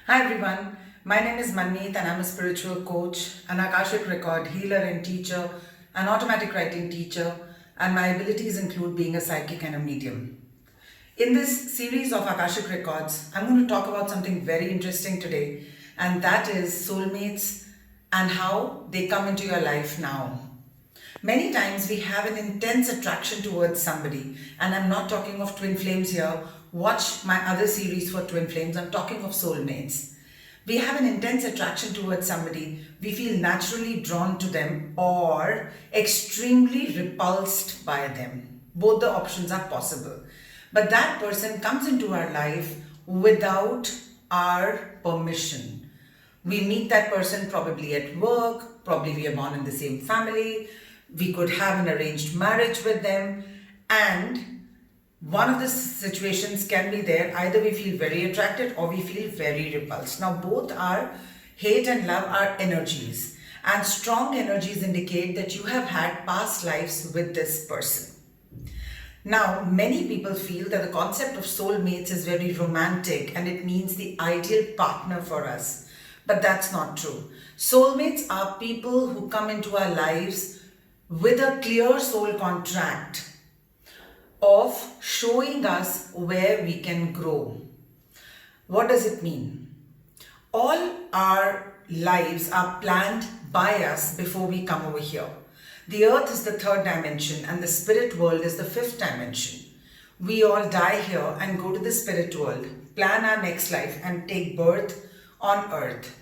Hi everyone, my name is Manmeet and I'm a spiritual coach, an Akashic record healer and teacher, an automatic writing teacher, and my abilities include being a psychic and a medium. In this series of Akashic records, I'm going to talk about something very interesting today, and that is soulmates and how they come into your life now. Many times we have an intense attraction towards somebody, and I'm not talking of twin flames here. Watch my other series for twin flames. I'm talking of soulmates. We have an intense attraction towards somebody. We feel naturally drawn to them or extremely repulsed by them. Both the options are possible. But that person comes into our life without our permission. We meet that person probably at work, probably we are born in the same family, we could have an arranged marriage with them, and one of the situations can be there, either we feel very attracted or we feel very repulsed. Now both are, hate and love are energies, and strong energies indicate that you have had past lives with this person. Now, many people feel that the concept of soulmates is very romantic and it means the ideal partner for us. But that's not true. Soulmates are people who come into our lives with a clear soul contract of showing us where we can grow. What does it mean? All our lives are planned by us before we come over here. The earth is the third dimension and the spirit world is the fifth dimension. We all die here and go to the spirit world, plan our next life and take birth on earth.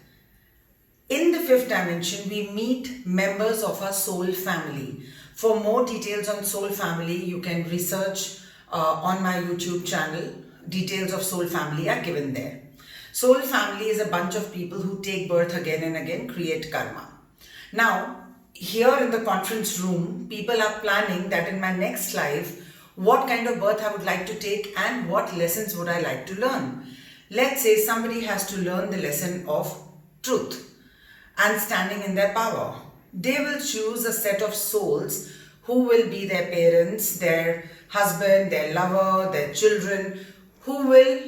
In the fifth dimension, we meet members of our soul family. For more details on soul family, you can research on my YouTube channel. Details of soul family are given there. Soul family is a bunch of people who take birth again and again, create karma. Now, here in the conference room, people are planning that in my next life, what kind of birth I would like to take and what lessons would I like to learn. Let's say somebody has to learn the lesson of truth and standing in their power. They will choose a set of souls who will be their parents, their husband, their lover, their children, who will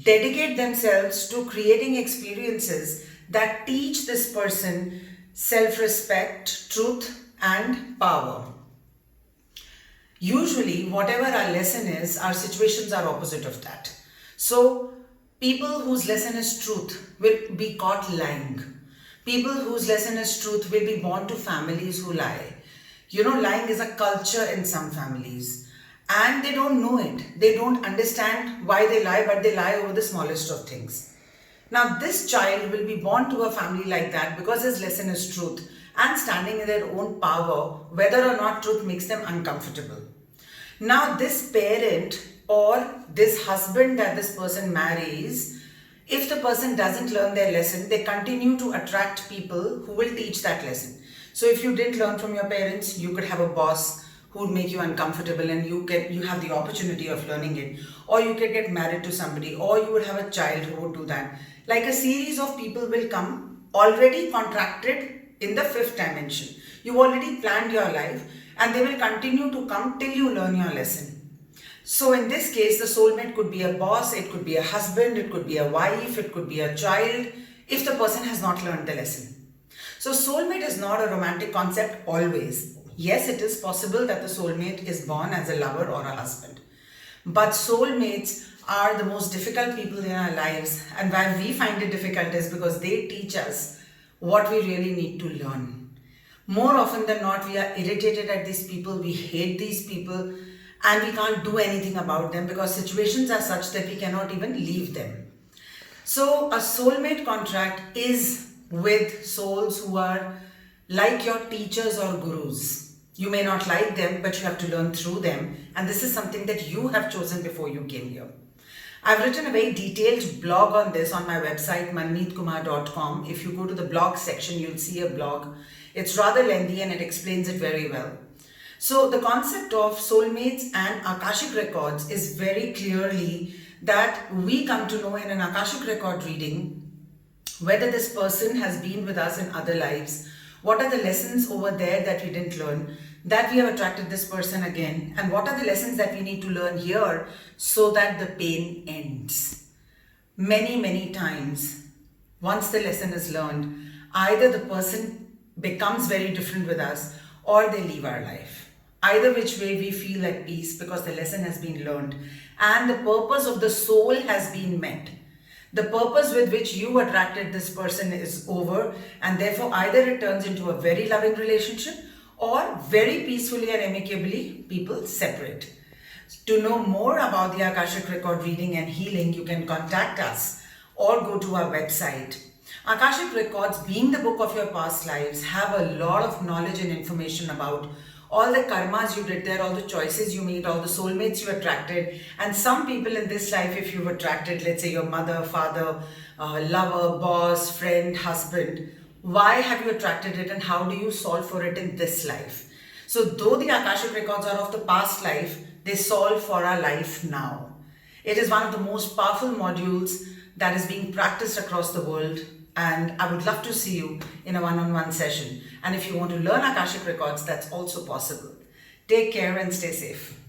dedicate themselves to creating experiences that teach this person self-respect, truth, and power. Usually, whatever our lesson is, our situations are opposite of that. So, people whose lesson is truth will be caught lying. People whose lesson is truth will be born to families who lie. Lying is a culture in some families. And they don't know it. They don't understand why they lie, but they lie over the smallest of things. Now, this child will be born to a family like that because his lesson is truth and standing in their own power, whether or not truth makes them uncomfortable. Now, this parent or this husband that this person marries, if the person doesn't learn their lesson, they continue to attract people who will teach that lesson. So if you didn't learn from your parents, you could have a boss who would make you uncomfortable and you have the opportunity of learning it. Or you could get married to somebody, or you would have a child who would do that. Like a series of people will come already contracted in the fifth dimension. You already planned your life and they will continue to come till you learn your lesson. So in this case, the soulmate could be a boss, it could be a husband, it could be a wife, it could be a child, if the person has not learned the lesson. So soulmate is not a romantic concept always. Yes, it is possible that the soulmate is born as a lover or a husband. But soulmates are the most difficult people in our lives, and why we find it difficult is because they teach us what we really need to learn. More often than not, we are irritated at these people, we hate these people, and we can't do anything about them because situations are such that we cannot even leave them. So a soulmate contract is with souls who are like your teachers or gurus. You may not like them, but you have to learn through them. And this is something that you have chosen before you came here. I've written a very detailed blog on this on my website, manmeetkumar.com. If you go to the blog section, you'll see a blog. It's rather lengthy and it explains it very well. So the concept of soulmates and Akashic records is very clearly that we come to know in an Akashic record reading whether this person has been with us in other lives, what are the lessons over there that we didn't learn, that we have attracted this person again, and what are the lessons that we need to learn here so that the pain ends. Many times once the lesson is learned, either the person becomes very different with us or they leave our life. Either which way, we feel at peace because the lesson has been learned and the purpose of the soul has been met. The purpose with which you attracted this person is over, and therefore either it turns into a very loving relationship or very peacefully and amicably people separate. To know more about the Akashic record reading and healing, you can contact us or go to our website. Akashic records, being the book of your past lives, have a lot of knowledge and information about all the karmas you did there, all the choices you made, all the soulmates you attracted, and some people in this life, if you've attracted, let's say your mother, father, lover, boss, friend, husband, why have you attracted it and how do you solve for it in this life? So though the Akashic records are of the past life, they solve for our life now. It is one of the most powerful modules that is being practiced across the world, and I would love to see you in a one-on-one session. And if you want to learn Akashic records, that's also possible. Take care and stay safe.